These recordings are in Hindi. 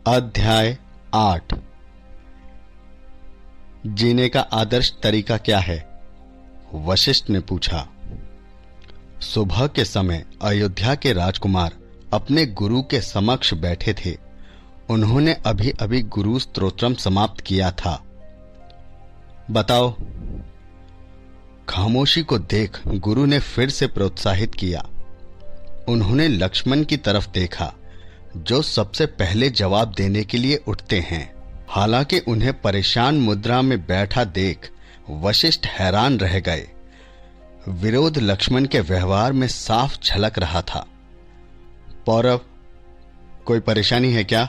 अध्याय 8। जीने का आदर्श तरीका क्या है? वशिष्ठ ने पूछा। सुबह के समय अयोध्या के राजकुमार अपने गुरु के समक्ष बैठे थे। उन्होंने अभी अभी गुरु स्तोत्रम समाप्त किया था। बताओ। खामोशी को देख गुरु ने फिर से प्रोत्साहित किया। उन्होंने लक्ष्मण की तरफ देखा, जो सबसे पहले जवाब देने के लिए उठते हैं। हालांकि उन्हें परेशान मुद्रा में बैठा देख वशिष्ठ हैरान रह गए। विरोध लक्ष्मण के व्यवहार में साफ झलक रहा था। पौरव, कोई परेशानी है क्या?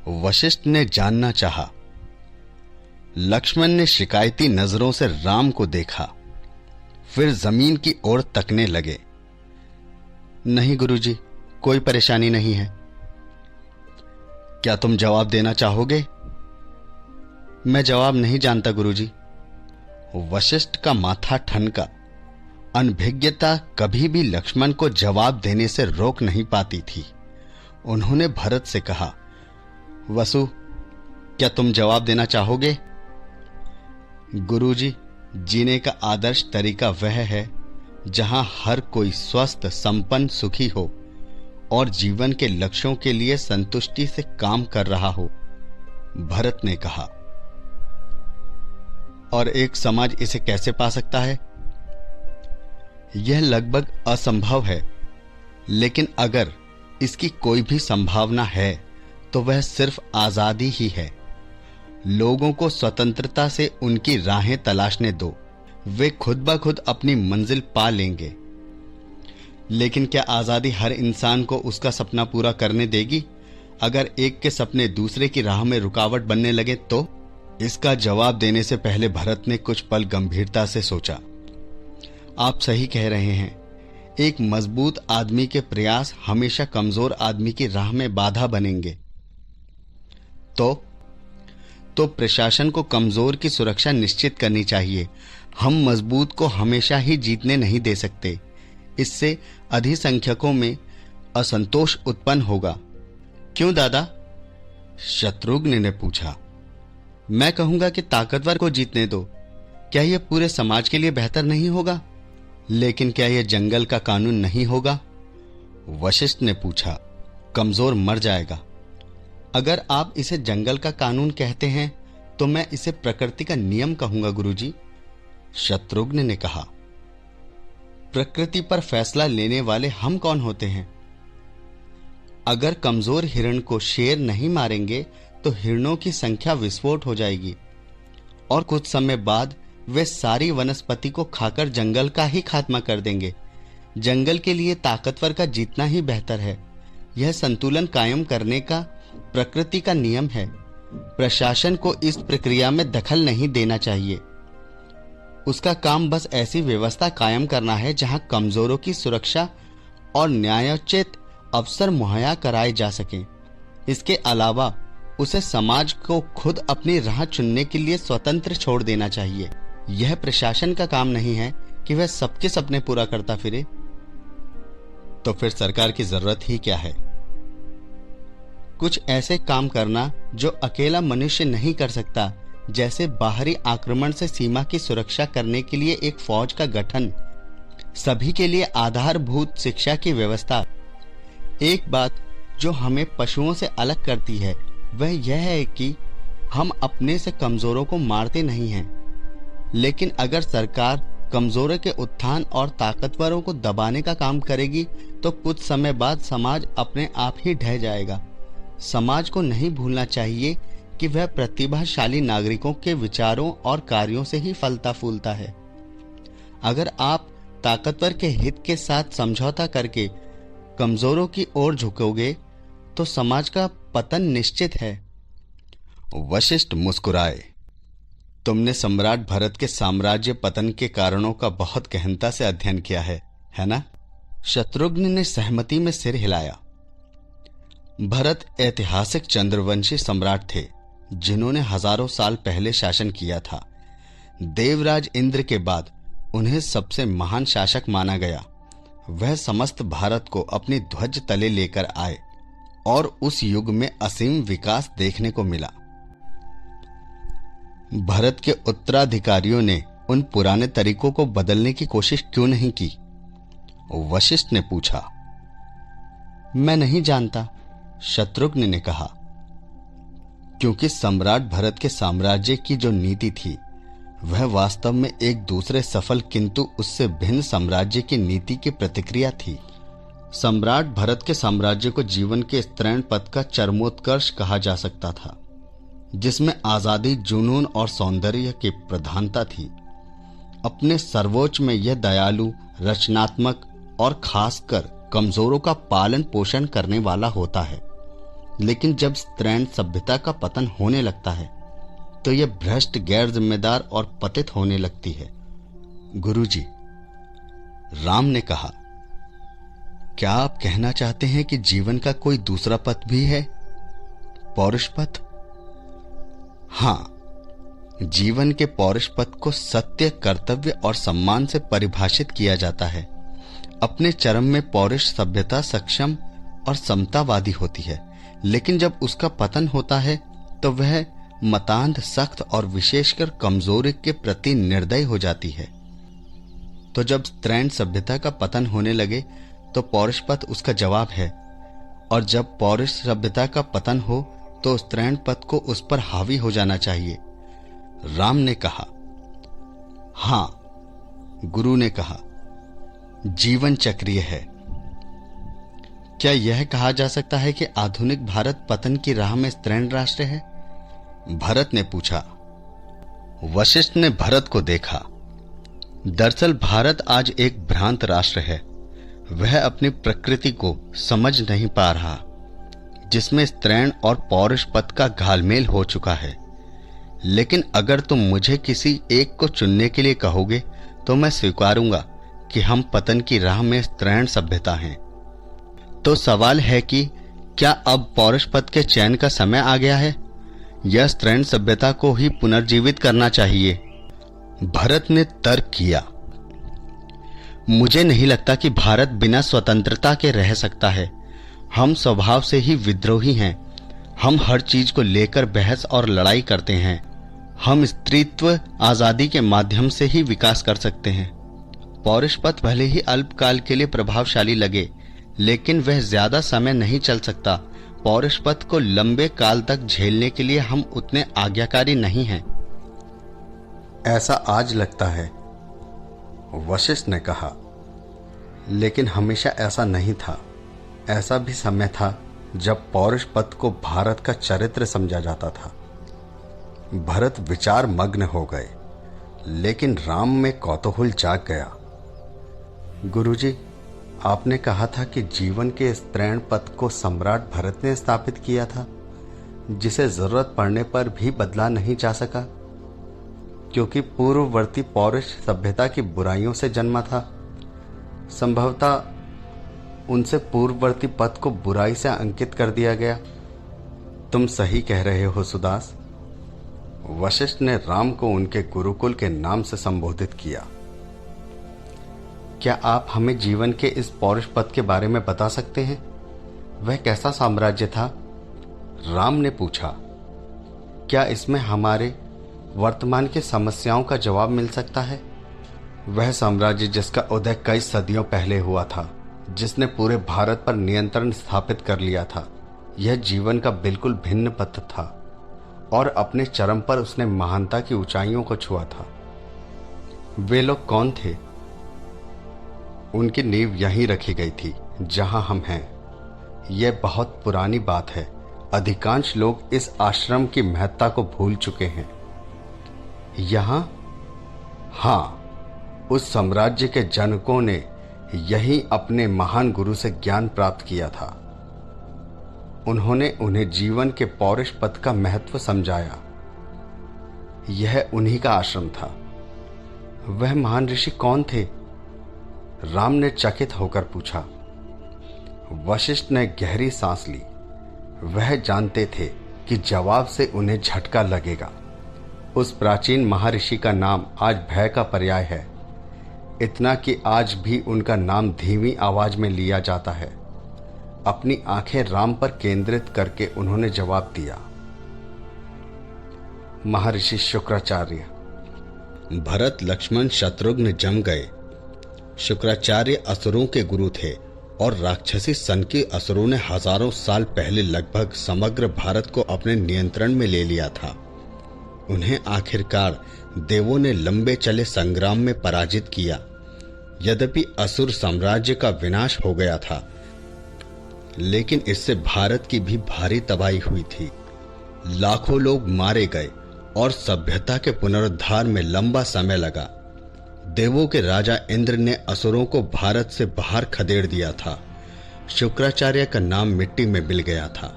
वशिष्ठ ने जानना चाहा। लक्ष्मण ने शिकायती नजरों से राम को देखा, फिर जमीन की ओर तकने लगे। नहीं गुरुजी, कोई परेशानी नहीं है। क्या तुम जवाब देना चाहोगे? मैं जवाब नहीं जानता गुरुजी। वशिष्ठ का माथा ठनका। अनभिज्ञता कभी भी लक्ष्मण को जवाब देने से रोक नहीं पाती थी। उन्होंने भरत से कहा, वसु, क्या तुम जवाब देना चाहोगे? गुरुजी, जीने का आदर्श तरीका वह है जहां हर कोई स्वस्थ, संपन्न, सुखी हो और जीवन के लक्ष्यों के लिए संतुष्टि से काम कर रहा हो, भरत ने कहा। और एक समाज इसे कैसे पा सकता है? यह लगभग असंभव है, लेकिन अगर इसकी कोई भी संभावना है तो वह सिर्फ आजादी ही है। लोगों को स्वतंत्रता से उनकी राहें तलाशने दो, वे खुद ब खुद अपनी मंजिल पा लेंगे। लेकिन क्या आजादी हर इंसान को उसका सपना पूरा करने देगी? अगर एक के सपने दूसरे की राह में रुकावट बनने लगे तो? इसका जवाब देने से पहले भरत ने कुछ पल गंभीरता से सोचा। आप सही कह रहे हैं। एक मजबूत आदमी के प्रयास हमेशा कमजोर आदमी की राह में बाधा बनेंगे। तो प्रशासन को कमजोर की सुरक्षा निश्चित करनी चाहिए। हम मजबूत को हमेशा ही जीतने नहीं दे सकते। इससे अधिसंख्यकों में असंतोष उत्पन्न होगा। क्यों दादा? शत्रुघ्न ने पूछा। मैं कहूंगा कि ताकतवर को जीतने दो। क्या यह पूरे समाज के लिए बेहतर नहीं होगा? लेकिन क्या यह जंगल का कानून नहीं होगा? वशिष्ठ ने पूछा। कमजोर मर जाएगा। अगर आप इसे जंगल का कानून कहते हैं तो मैं इसे प्रकृति का नियम कहूंगा गुरुजी, शत्रुघ्न ने कहा। प्रकृति पर फैसला लेने वाले हम कौन होते हैं? अगर कमजोर हिरण को शेर नहीं मारेंगे तो हिरणों की संख्या विस्फोट हो जाएगी और कुछ समय बाद वे सारी वनस्पति को खाकर जंगल का ही खात्मा कर देंगे। जंगल के लिए ताकतवर का जीतना ही बेहतर है। यह संतुलन कायम करने का प्रकृति का नियम है। प्रशासन को इस प्रक्रिया में दखल नहीं देना चाहिए। उसका काम बस ऐसी व्यवस्था कायम करना है जहां कमजोरों की सुरक्षा और न्यायोचित अवसर मुहैया कराए जा सकें। इसके अलावा उसे समाज को खुद अपनी राह चुनने के लिए स्वतंत्र छोड़ देना चाहिए। यह प्रशासन का काम नहीं है कि वह सबके सपने पूरा करता फिरे। तो फिर सरकार की जरूरत ही क्या है? कुछ ऐसे काम करना जो अकेला मनुष्य नहीं कर सकता, जैसे बाहरी आक्रमण से सीमा की सुरक्षा करने के लिए एक फौज का गठन, सभी के लिए आधारभूत शिक्षा की व्यवस्था। एक बात जो हमें पशुओं से अलग करती है वह यह है कि हम अपने से कमजोरों को मारते नहीं हैं। लेकिन अगर सरकार कमजोरों के उत्थान और ताकतवरों को दबाने का काम करेगी तो कुछ समय बाद समाज अपने आप ही ढह जाएगा। समाज को नहीं भूलना चाहिए कि वह प्रतिभाशाली नागरिकों के विचारों और कार्यों से ही फलता फूलता है। अगर आप ताकतवर के हित के साथ समझौता करके कमजोरों की ओर झुकोगे तो समाज का पतन निश्चित है। वशिष्ठ मुस्कुराए। तुमने सम्राट भरत के साम्राज्य पतन के कारणों का बहुत गहनता से अध्ययन किया है ना? शत्रुघ्न ने सहमति में सिर हिलाया। भरत ऐतिहासिक चंद्रवंशी सम्राट थे जिन्होंने हजारों साल पहले शासन किया था। देवराज इंद्र के बाद उन्हें सबसे महान शासक माना गया। वह समस्त भारत को अपनी ध्वज तले लेकर आए और उस युग में असीम विकास देखने को मिला। भरत के उत्तराधिकारियों ने उन पुराने तरीकों को बदलने की कोशिश क्यों नहीं की? वशिष्ठ ने पूछा। मैं नहीं जानता, शत्रुघ्न ने कहा। क्योंकि सम्राट भरत के साम्राज्य की जो नीति थी वह वास्तव में एक दूसरे सफल किंतु उससे भिन्न साम्राज्य की नीति की प्रतिक्रिया थी। सम्राट भरत के साम्राज्य को जीवन के स्त्रैण पथ का चरमोत्कर्ष कहा जा सकता था, जिसमें आजादी, जुनून और सौंदर्य की प्रधानता थी। अपने सर्वोच्च में यह दयालु, रचनात्मक और खासकर कमजोरों का पालन पोषण करने वाला होता है। लेकिन जब स्त्रैण सभ्यता का पतन होने लगता है तो यह भ्रष्ट, गैर जिम्मेदार और पतित होने लगती है। गुरुजी, राम ने कहा, क्या आप कहना चाहते हैं कि जीवन का कोई दूसरा पथ भी है? पौरुष पथ? हां, जीवन के पौरुष पथ को सत्य, कर्तव्य और सम्मान से परिभाषित किया जाता है। अपने चरम में पौरुष सभ्यता सक्षम और समतावादी होती है, लेकिन जब उसका पतन होता है तो वह मतांध, सख्त और विशेषकर कमजोरी के प्रति निर्दयी हो जाती है। तो जब स्त्रैण सभ्यता का पतन होने लगे तो पौरुष पथ उसका जवाब है, और जब पौरुष सभ्यता का पतन हो तो स्त्रैण पथ को उस पर हावी हो जाना चाहिए। राम ने कहा। हां, गुरु ने कहा, जीवन चक्रीय है। क्या यह कहा जा सकता है कि आधुनिक भारत पतन की राह में स्त्रैण राष्ट्र है? भरत ने पूछा। वशिष्ठ ने भरत को देखा। दरअसल भारत आज एक भ्रांत राष्ट्र है। वह अपनी प्रकृति को समझ नहीं पा रहा, जिसमें स्त्रैण और पौरुष पथ का घालमेल हो चुका है। लेकिन अगर तुम मुझे किसी एक को चुनने के लिए कहोगे तो मैं स्वीकारूंगा कि हम पतन की राह में स्त्रैण सभ्यता हैं। तो सवाल है कि क्या अब पौरुष पथ के चयन का समय आ गया है? यह स्त्रैण सभ्यता को ही पुनर्जीवित करना चाहिए। भरत ने तर्क किया। मुझे नहीं लगता कि भारत बिना स्वतंत्रता के रह सकता है। हम स्वभाव से ही विद्रोही हैं। हम हर चीज को लेकर बहस और लड़ाई करते हैं। हम स्त्रीत्व आजादी के माध्यम से ही विकास कर सकते हैं। पौरुष पथ भले ही अल्पकाल के लिए प्रभावशाली लगे, लेकिन वह ज्यादा समय नहीं चल सकता। पौरुष पथ को लंबे काल तक झेलने के लिए हम उतने आज्ञाकारी नहीं हैं। ऐसा आज लगता है, वशिष्ठ ने कहा, लेकिन हमेशा ऐसा नहीं था। ऐसा भी समय था जब पौरुष पथ को भारत का चरित्र समझा जाता था। भरत विचार मग्न हो गए, लेकिन राम में कौतूहल जाग गया। गुरुजी, आपने कहा था कि जीवन के स्त्रैण पथ को सम्राट भरत ने स्थापित किया था, जिसे जरूरत पड़ने पर भी बदला नहीं जा सका, क्योंकि पूर्ववर्ती पौरुष सभ्यता की बुराइयों से जन्मा था। संभवतः उनसे पूर्ववर्ती पथ को बुराई से अंकित कर दिया गया। तुम सही कह रहे हो सुदास। वशिष्ठ ने राम को उनके गुरुकुल के नाम से संबोधित किया। क्या आप हमें जीवन के इस पौरुष पथ के बारे में बता सकते हैं? वह कैसा साम्राज्य था? राम ने पूछा। क्या इसमें हमारे वर्तमान की समस्याओं का जवाब मिल सकता है? वह साम्राज्य जिसका उदय कई सदियों पहले हुआ था, जिसने पूरे भारत पर नियंत्रण स्थापित कर लिया था, यह जीवन का बिल्कुल भिन्न पथ था और अपने चरम पर उसने महानता की ऊंचाइयों को छुआ था। वे लोग कौन थे? उनकी नींव यहीं रखी गई थी जहां हम हैं। यह बहुत पुरानी बात है। अधिकांश लोग इस आश्रम की महत्ता को भूल चुके हैं। यहां? हां, उस साम्राज्य के जनकों ने यही अपने महान गुरु से ज्ञान प्राप्त किया था। उन्होंने उन्हें जीवन के पौरुष पथ का महत्व समझाया। यह उन्हीं का आश्रम था। वह महान ऋषि कौन थे? राम ने चकित होकर पूछा। वशिष्ठ ने गहरी सांस ली। वह जानते थे कि जवाब से उन्हें झटका लगेगा। उस प्राचीन महर्षि का नाम आज भय का पर्याय है। इतना कि आज भी उनका नाम धीमी आवाज में लिया जाता है। अपनी आंखें राम पर केंद्रित करके उन्होंने जवाब दिया, महर्षि शुक्राचार्य। भरत, लक्ष्मण, शत्रुघ्न जम गए। शुक्राचार्य असुरों के गुरु थे और राक्षसी सन के असुरों ने हजारों साल पहले लगभग समग्र भारत को अपने नियंत्रण में ले लिया था। उन्हें आखिरकार देवों ने लंबे चले संग्राम में पराजित किया। यद्यपि असुर साम्राज्य का विनाश हो गया था, लेकिन इससे भारत की भी भारी तबाही हुई थी। लाखों लोग मारे गए और सभ्यता के पुनरुद्धार में लंबा समय लगा। देवों के राजा इंद्र ने असुरों को भारत से बाहर खदेड़ दिया था। शुक्राचार्य का नाम मिट्टी में मिल गया था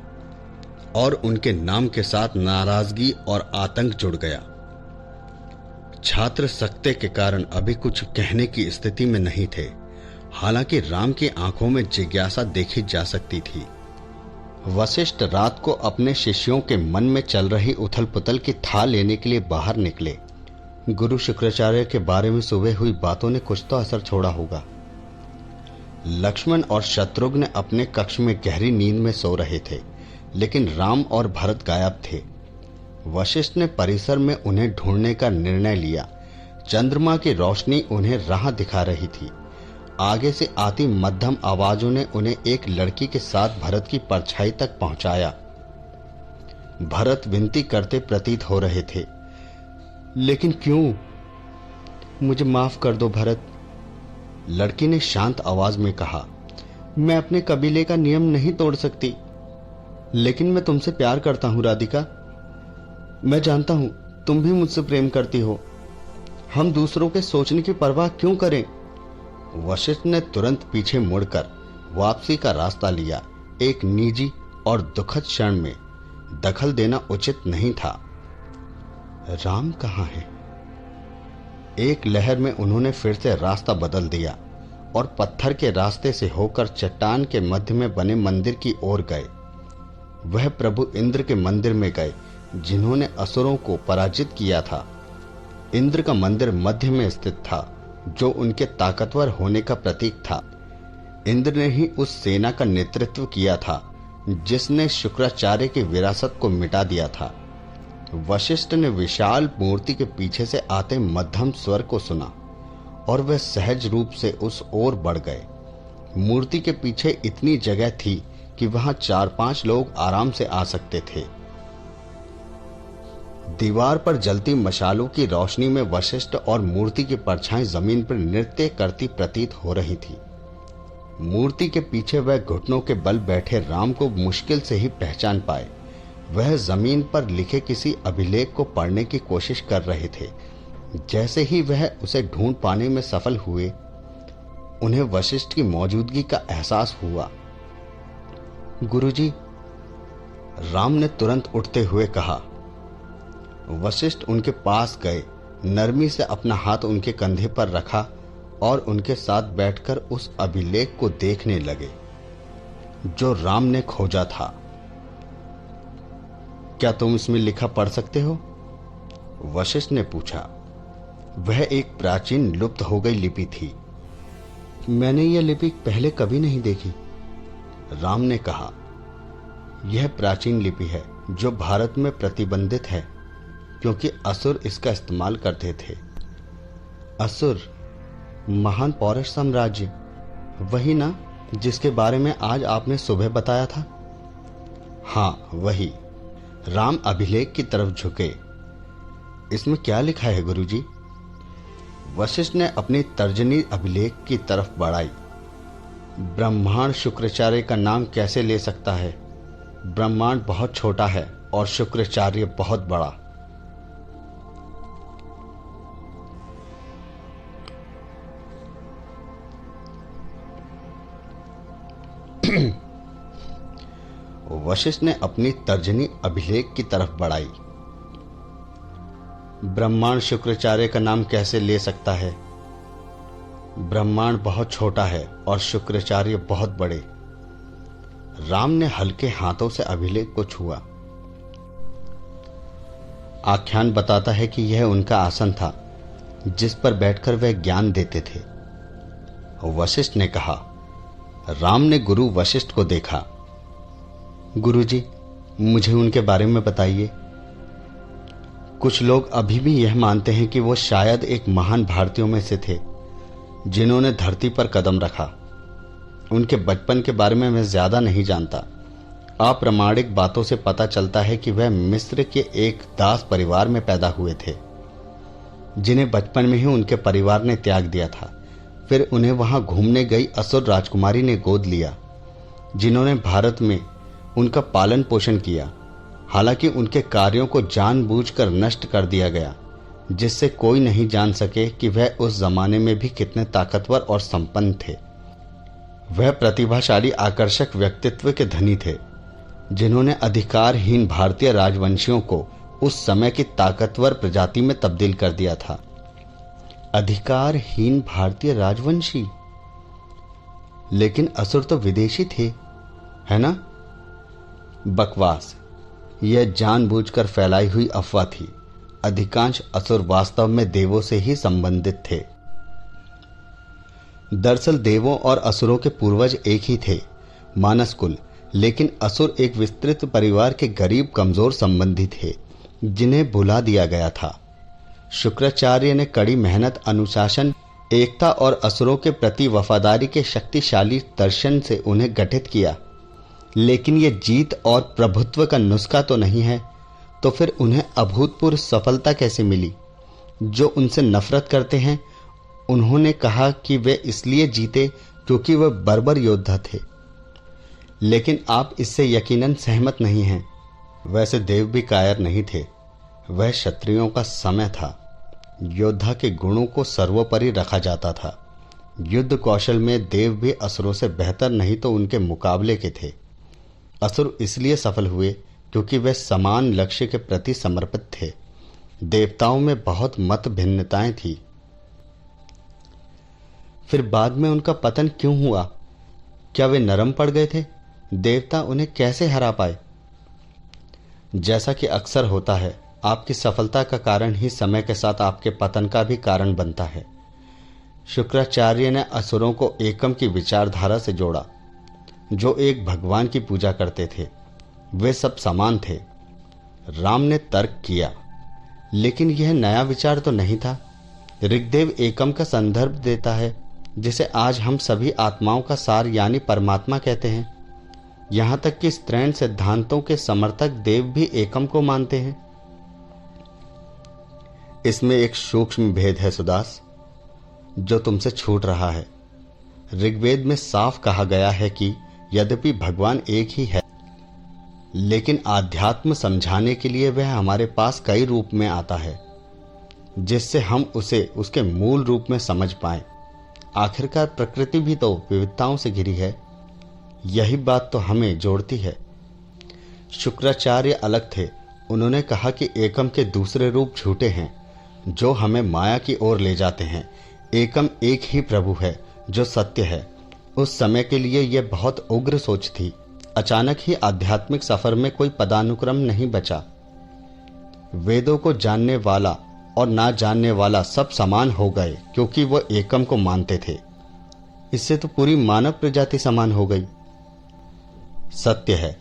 और उनके नाम के साथ नाराजगी और आतंक जुड़ गया। छात्र सत्य के कारण अभी कुछ कहने की स्थिति में नहीं थे। हालांकि राम की आंखों में जिज्ञासा देखी जा सकती थी। वशिष्ठ रात को अपने शिष्यों के मन में चल रही उथल पुथल की था लेने के लिए बाहर निकले। गुरु शुक्राचार्य के बारे में सुबह हुई बातों ने कुछ तो असर छोड़ा होगा। लक्ष्मण और शत्रुघ्न अपने कक्ष में गहरी नींद में सो रहे थे, लेकिन राम और भरत गायब थे। वशिष्ठ ने परिसर में उन्हें ढूंढने का निर्णय लिया। चंद्रमा की रोशनी उन्हें राह दिखा रही थी। आगे से आती मध्यम आवाजों ने उन्हें एक लड़की के साथ भरत की परछाई तक पहुंचाया। भरत विनती करते प्रतीत हो रहे थे, लेकिन क्यों? मुझे माफ कर दो भरत, लड़की ने शांत आवाज में कहा। मैं अपने कबीले का नियम नहीं तोड़ सकती, लेकिन मैं तुमसे प्यार करता हूं राधिका। मैं जानता हूं तुम भी मुझसे प्रेम करती हो। हम दूसरों के सोचने की परवाह क्यों करें? वशिष्ठ ने तुरंत पीछे मुड़कर वापसी का रास्ता लिया। एक निजी और दुखद क्षण में दखल देना उचित नहीं था। राम कहाँ है? एक लहर में उन्होंने फिर से रास्ता बदल दिया और पत्थर के रास्ते से होकर चट्टान के मध्य में बने मंदिर की ओर गए। वह प्रभु इंद्र के मंदिर में गए, जिन्होंने असुरों को पराजित किया था। इंद्र का मंदिर मध्य में स्थित था, जो उनके ताकतवर होने का प्रतीक था। इंद्र ने ही उस सेना का नेतृत्व किया था जिसने शुक्राचार्य की विरासत को मिटा दिया था। वशिष्ठ ने विशाल मूर्ति के पीछे से आते मध्यम स्वर को सुना और वह सहज रूप से उस ओर बढ़ गए। मूर्ति के पीछे इतनी जगह थी कि वहां 4-5 लोग आराम से आ सकते थे। दीवार पर जलती मशालों की रोशनी में वशिष्ठ और मूर्ति की परछाई जमीन पर नृत्य करती प्रतीत हो रही थी। मूर्ति के पीछे वह घुटनों के बल बैठे राम को मुश्किल से ही पहचान पाए। वह जमीन पर लिखे किसी अभिलेख को पढ़ने की कोशिश कर रहे थे। जैसे ही वह उसे ढूंढ पाने में सफल हुए, उन्हें वशिष्ठ की मौजूदगी का एहसास हुआ। गुरुजी, राम ने तुरंत उठते हुए कहा। वशिष्ठ उनके पास गए, नरमी से अपना हाथ उनके कंधे पर रखा और उनके साथ बैठकर उस अभिलेख को देखने लगे जो राम ने खोजा था। क्या तुम इसमें लिखा पढ़ सकते हो? वशिष्ठ ने पूछा। वह एक प्राचीन लुप्त हो गई लिपि थी। मैंने यह लिपि पहले कभी नहीं देखी, राम ने कहा। यह प्राचीन लिपि है जो भारत में प्रतिबंधित है, क्योंकि असुर इसका इस्तेमाल करते थे। असुर, महान पौरुष साम्राज्य, वही ना जिसके बारे में आज आपने सुबह बताया था? हाँ, वही। राम अभिलेख की तरफ झुके। इसमें क्या लिखा है गुरुजी? वशिष्ठ ने अपनी तर्जनी अभिलेख की तरफ बढ़ाई। ब्रह्मांड शुक्राचार्य का नाम कैसे ले सकता है? ब्रह्मांड बहुत छोटा है और शुक्राचार्य बहुत बड़ा। वशिष्ठ ने अपनी तर्जनी अभिलेख की तरफ बढ़ाई। ब्रह्मांड शुक्राचार्य का नाम कैसे ले सकता है? ब्रह्मांड बहुत छोटा है और शुक्राचार्य बहुत बड़े। राम ने हल्के हाथों से अभिलेख को छुआ। आख्यान बताता है कि यह उनका आसन था जिस पर बैठकर वह ज्ञान देते थे। वशिष्ठ ने कहा। राम ने गुरु वशिष्ठ को देखा। गुरुजी, मुझे उनके बारे में बताइए। कुछ लोग अभी भी यह मानते हैं कि वो शायद एक महान भारतीयों में से थे जिन्होंने धरती पर कदम रखा। उनके बचपन के बारे में मैं ज्यादा नहीं जानता। अप्रामाणिक बातों से पता चलता है कि वह मिस्र के एक दास परिवार में पैदा हुए थे, जिन्हें बचपन में ही उनके परिवार ने त्याग दिया था। फिर उन्हें वहां घूमने गई असुर राजकुमारी ने गोद लिया, जिन्होंने भारत में उनका पालन पोषण किया। हालांकि उनके कार्यों को जानबूझकर नष्ट कर दिया गया, जिससे कोई नहीं जान सके कि वह उस जमाने में भी कितने ताकतवर और संपन्न थे। वह प्रतिभाशाली आकर्षक व्यक्तित्व के धनी थे, जिन्होंने अधिकारहीन भारतीय राजवंशियों को उस समय की ताकतवर प्रजाति में तब्दील कर दिया था। अधिकारहीन भारतीय राजवंशी? लेकिन असुर तो विदेशी थे, है ना? बकवास। यह जानबूझकर फैलाई हुई अफवाह थी। अधिकांश असुर वास्तव में देवों से ही संबंधित थे। दरअसल देवों और असुरों के पूर्वज एक ही थे, मानस कुल। लेकिन असुर एक विस्तृत परिवार के गरीब कमजोर संबंधी थे, जिन्हें भुला दिया गया था। शुक्राचार्य ने कड़ी मेहनत, अनुशासन, एकता और असुरों के प्रति वफादारी के शक्तिशाली दर्शन से उन्हें गठित किया। लेकिन यह जीत और प्रभुत्व का नुस्खा तो नहीं है। तो फिर उन्हें अभूतपूर्व सफलता कैसे मिली? जो उनसे नफरत करते हैं, उन्होंने कहा कि वे इसलिए जीते क्योंकि वह बर्बर योद्धा थे। लेकिन आप इससे यकीनन सहमत नहीं हैं। वैसे देव भी कायर नहीं थे। वह क्षत्रियों का समय था। योद्धा के गुणों को सर्वोपरि रखा जाता था। युद्ध कौशल में देव भी असुरों से बेहतर नहीं तो उनके मुकाबले के थे। असुर इसलिए सफल हुए क्योंकि वे समान लक्ष्य के प्रति समर्पित थे। देवताओं में बहुत मत भिन्नताएं थी। फिर बाद में उनका पतन क्यों हुआ? क्या वे नरम पड़ गए थे? देवता उन्हें कैसे हरा पाए? जैसा कि अक्सर होता है, आपकी सफलता का कारण ही समय के साथ आपके पतन का भी कारण बनता है। शुक्राचार्य ने असुरों को एकम की विचारधारा से जोड़ा, जो एक भगवान की पूजा करते थे। वे सब समान थे। राम ने तर्क किया, लेकिन यह नया विचार तो नहीं था। ऋग्वेद एकम का संदर्भ देता है, जिसे आज हम सभी आत्माओं का सार यानी परमात्मा कहते हैं। यहां तक कि स्त्रैण सिद्धांतों के समर्थक देव भी एकम को मानते हैं। इसमें एक सूक्ष्म भेद है सुदास, जो तुमसे छूट रहा है। ऋग्वेद में साफ कहा गया है कि यद्यपि भगवान एक ही है, लेकिन आध्यात्म समझाने के लिए वह हमारे पास कई रूप में आता है, जिससे हम उसे उसके मूल रूप में समझ पाएं। आखिरकार प्रकृति भी तो विविधताओं से घिरी है। यही बात तो हमें जोड़ती है। शुक्राचार्य अलग थे। उन्होंने कहा कि एकम के दूसरे रूप झूठे हैं, जो हमें माया की ओर ले जाते हैं। एकम एक ही प्रभु है जो सत्य है। उस समय के लिए यह बहुत उग्र सोच थी। अचानक ही आध्यात्मिक सफर में कोई पदानुक्रम नहीं बचा। वेदों को जानने वाला और ना जानने वाला सब समान हो गए, क्योंकि वह एकम को मानते थे। इससे तो पूरी मानव प्रजाति समान हो गई। सत्य है,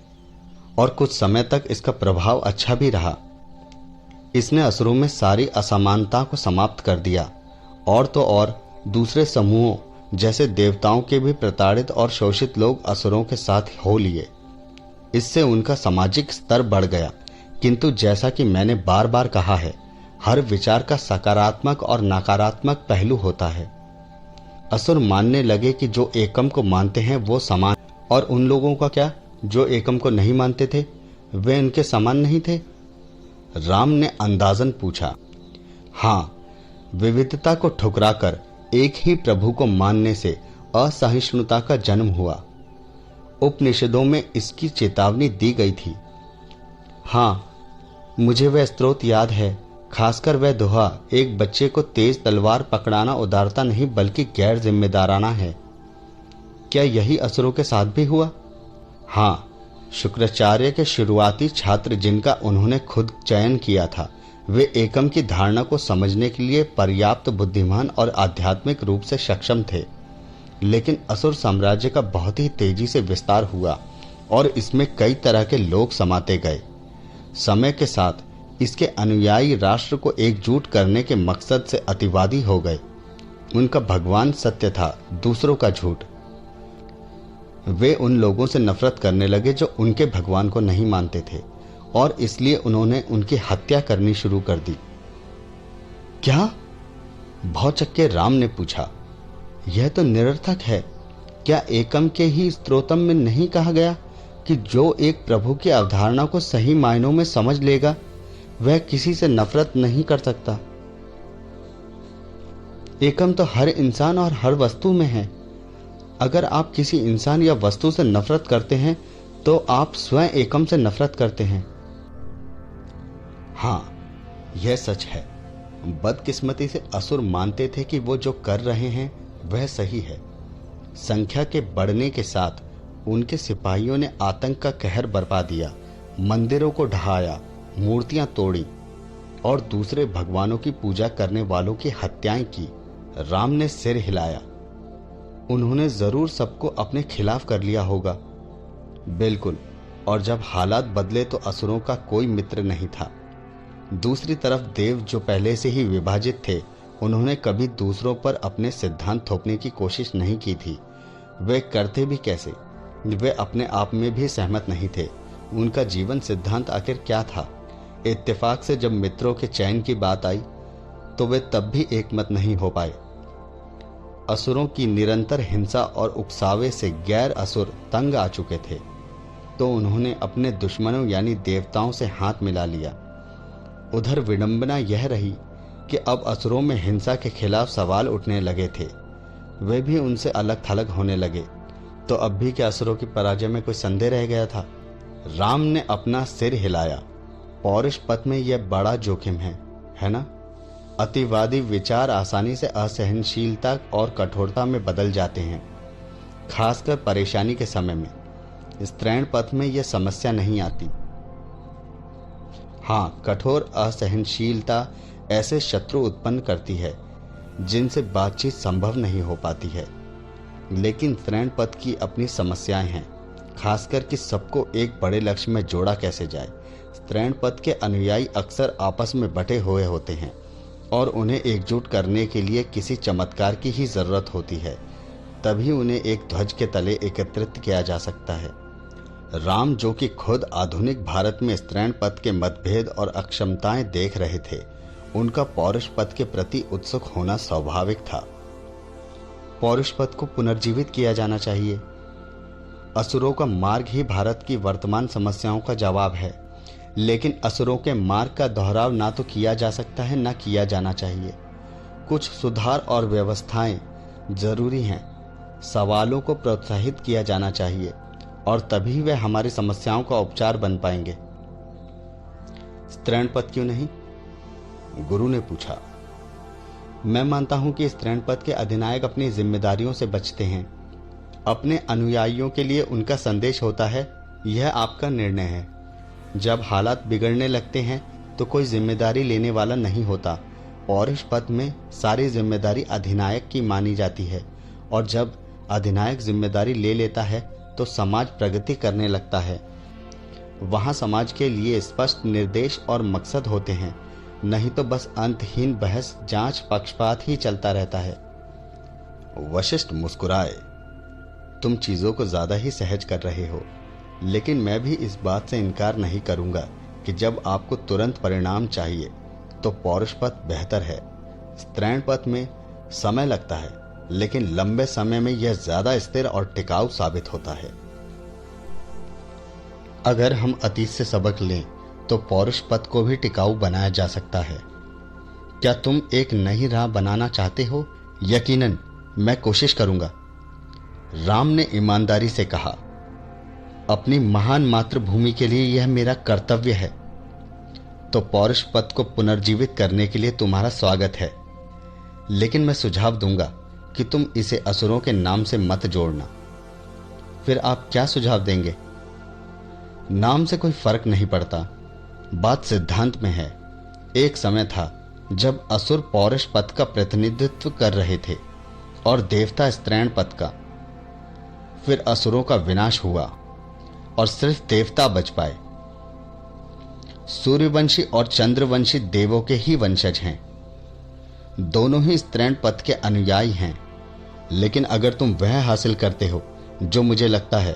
और कुछ समय तक इसका प्रभाव अच्छा भी रहा। इसने असुरों में सारी असमानता को समाप्त कर दिया। और तो और दूसरे समूहों जैसे देवताओं के भी प्रताड़ित और शोषित लोग असुरों के साथ हो लिए। इससे उनका सामाजिक स्तर बढ़ गया। किंतु जैसा कि मैंने बार बार कहा है, हर विचार का सकारात्मक और नकारात्मक पहलू होता है। असुर मानने लगे कि जो एकम को मानते हैं वो समान, और उन लोगों का क्या जो एकम को नहीं मानते थे? वे उनके समान नहीं थे? राम ने अंदाजन पूछा। हाँ, विविधता को ठुकराकर एक ही प्रभु को मानने से असहिष्णुता का जन्म हुआ। उपनिषदों में इसकी चेतावनी दी गई थी। हाँ, मुझे वह स्रोत याद है, खासकर वह दोहा, एक बच्चे को तेज तलवार पकड़ाना उदारता नहीं बल्कि गैर जिम्मेदाराना है। क्या यही असुरों के साथ भी हुआ? हाँ, शुक्राचार्य के शुरुआती छात्र, जिनका उन्होंने खुद चयन किया था, वे एकम की धारणा को समझने के लिए पर्याप्त बुद्धिमान और आध्यात्मिक रूप से सक्षम थे। लेकिन असुर साम्राज्य का बहुत ही तेजी से विस्तार हुआ और इसमें कई तरह के लोग समाते गए। समय के साथ इसके अनुयायी राष्ट्र को एकजुट करने के मकसद से अतिवादी हो गए। उनका भगवान सत्य था, दूसरों का झूठ। वे उन लोगों से नफरत करने लगे जो उनके भगवान को नहीं मानते थे और इसलिए उन्होंने उनकी हत्या करनी शुरू कर दी। क्या? भौचक्के राम ने पूछा। यह तो निरर्थक है। क्या एकम के ही स्तोत्रम में नहीं कहा गया कि जो एक प्रभु की अवधारणा को सही मायनों में समझ लेगा वह किसी से नफरत नहीं कर सकता? एकम तो हर इंसान और हर वस्तु में है। अगर आप किसी इंसान या वस्तु से नफरत करते हैं तो आप स्वयं एकम से नफरत करते हैं। हाँ, यह सच है। बदकिस्मती से असुर मानते थे कि वो जो कर रहे हैं वह सही है। संख्या के बढ़ने के साथ उनके सिपाहियों ने आतंक का कहर बरपा दिया, मंदिरों को ढहाया, मूर्तियां तोड़ी और दूसरे भगवानों की पूजा करने वालों की हत्याएं की। राम ने सिर हिलाया। उन्होंने जरूर सबको अपने खिलाफ कर लिया होगा। बिल्कुल, और जब हालात बदले तो असुरों का कोई मित्र नहीं था। दूसरी तरफ देव जो पहले से ही विभाजित थे, उन्होंने कभी दूसरों पर अपने सिद्धांत थोपने की कोशिश नहीं की थी। वे करते भी कैसे? वे अपने आप में भी सहमत नहीं थे। उनका जीवन सिद्धांत आखिर क्या था? इत्तेफाक से जब मित्रों के चयन की बात आई तो वे तब भी एकमत नहीं हो पाए। असुरों की निरंतर हिंसा और उकसावे से गैर असुर तंग आ चुके थे, तो उन्होंने अपने दुश्मनों यानी देवताओं से हाथ मिला लिया। उधर विडंबना यह रही कि अब असुरों में हिंसा के खिलाफ सवाल उठने लगे थे। वे भी उनसे अलग थलग होने लगे। तो अब भी क्या असुरों की पराजय में कोई संदेह रह गया था? राम ने अपना सिर हिलाया। पौरुष पथ में यह बड़ा जोखिम है ना? अतिवादी विचार आसानी से असहनशीलता और कठोरता में बदल जाते हैं, खासकर परेशानी के समय में। स्त्रैण पथ में यह समस्या नहीं आती। हाँ, कठोर असहनशीलता ऐसे शत्रु उत्पन्न करती है जिनसे बातचीत संभव नहीं हो पाती है। लेकिन स्त्रैण पथ की अपनी समस्याएं हैं, खासकर कि सबको एक बड़े लक्ष्य में जोड़ा कैसे जाए। स्त्रैण पथ के अनुयायी अक्सर आपस में बटे हुए होते हैं और उन्हें एकजुट करने के लिए किसी चमत्कार की ही जरूरत होती है, तभी उन्हें एक ध्वज के तले एकत्रित किया जा सकता है। राम, जो कि खुद आधुनिक भारत में स्त्रैण पथ के मतभेद और अक्षमताएं देख रहे थे, उनका पौरुष पथ के प्रति उत्सुक होना स्वाभाविक था। पौरुष पथ को पुनर्जीवित किया जाना चाहिए। असुरों का मार्ग ही भारत की वर्तमान समस्याओं का जवाब है, लेकिन असुरों के मार्ग का दोहराव ना तो किया जा सकता है ना किया जाना चाहिए। कुछ सुधार और व्यवस्थाएं जरूरी हैं। सवालों को प्रोत्साहित किया जाना चाहिए और तभी वे हमारी समस्याओं का उपचार बन पाएंगे। स्त्रैण पथ क्यों नहीं? गुरु ने पूछा। मैं मानता हूं कि स्त्रैण पथ के अधिनायक अपनी जिम्मेदारियों से बचते हैं। अपने अनुयायियों के लिए उनका संदेश होता है, यह आपका निर्णय है। जब हालात बिगड़ने लगते हैं तो कोई जिम्मेदारी लेने वाला नहीं होता। पौरुष पथ में सारी जिम्मेदारी अधिनायक की मानी जाती है और जब अधिनायक जिम्मेदारी ले लेता है तो समाज प्रगति करने लगता है। वहां समाज के लिए स्पष्ट निर्देश और मकसद होते हैं, नहीं तो बस अंतहीन बहस, जांच, पक्षपात ही चलता रहता है। वशिष्ठ मुस्कुराए। तुम चीजों को ज्यादा ही सहज कर रहे हो, लेकिन मैं भी इस बात से इनकार नहीं करूंगा कि जब आपको तुरंत परिणाम चाहिए तो पौरुष पथ बेहतर है। स्त्रैण पथ में समय लगता है, लेकिन लंबे समय में यह ज्यादा स्थिर और टिकाऊ साबित होता है। अगर हम अतीत से सबक लें तो पौरुष पथ को भी टिकाऊ बनाया जा सकता है। क्या तुम एक नई राह बनाना चाहते हो? यकीनन, मैं कोशिश करूंगा, राम ने ईमानदारी से कहा। अपनी महान मातृभूमि के लिए यह मेरा कर्तव्य है। तो पौरुष पथ को पुनर्जीवित करने के लिए तुम्हारा स्वागत है, लेकिन मैं सुझाव दूंगा कि तुम इसे असुरों के नाम से मत जोड़ना। फिर आप क्या सुझाव देंगे? नाम से कोई फर्क नहीं पड़ता, बात सिद्धांत में है। एक समय था जब असुर पौरुष पथ का प्रतिनिधित्व कर रहे थे और देवता स्त्रैणपद का। फिर असुरों का विनाश हुआ और सिर्फ देवता बच पाए। सूर्यवंशी और चंद्रवंशी देवों के ही वंशज हैं। दोनों ही स्त्रैणपद के अनुयायी हैं। लेकिन अगर तुम वह हासिल करते हो जो मुझे लगता है,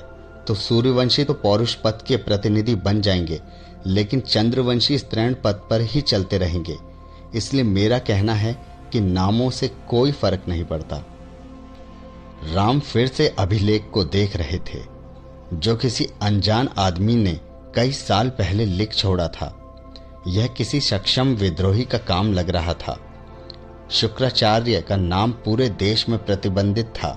तो सूर्यवंशी तो पौरुष पद के प्रतिनिधि बन जाएंगे, लेकिन चंद्रवंशी स्त्रैण पद पर ही चलते रहेंगे। इसलिए मेरा कहना है कि नामों से कोई फर्क नहीं पड़ता। राम फिर से अभिलेख को देख रहे थे, जो किसी अनजान आदमी ने कई साल पहले लिख छोड़ा था। यह किसी सक्षम विद्रोही का काम लग रहा था। शुक्राचार्य का नाम पूरे देश में प्रतिबंधित था।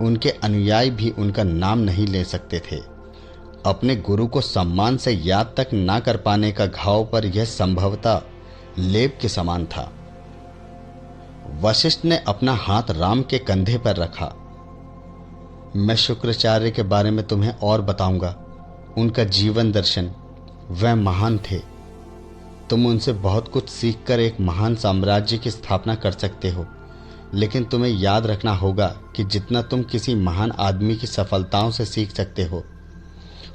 उनके अनुयायी भी उनका नाम नहीं ले सकते थे। अपने गुरु को सम्मान से याद तक ना कर पाने का घाव पर यह संभवतः लेप के समान था। वशिष्ठ ने अपना हाथ राम के कंधे पर रखा। मैं शुक्राचार्य के बारे में तुम्हें और बताऊंगा। उनका जीवन दर्शन, वह महान थे। तुम उनसे बहुत कुछ सीखकर एक महान साम्राज्य की स्थापना कर सकते हो, लेकिन तुम्हें याद रखना होगा कि जितना तुम किसी महान आदमी की सफलताओं से सीख सकते हो,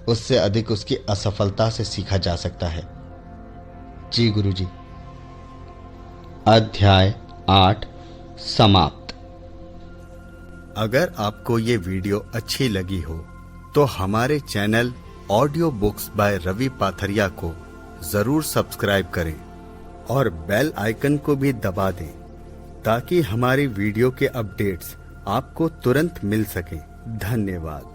उससे अधिक उसकी असफलता से सीखा जा सकता है। जी गुरुजी। अध्याय 8 समाप्त। अगर आपको ये वीडियो अच्छी लगी हो तो हमारे channel audio books by Ravi Patharia को जरूर सब्सक्राइब करें और बेल आइकन को भी दबा दें, ताकि हमारी वीडियो के अपडेट्स आपको तुरंत मिल सकें। धन्यवाद।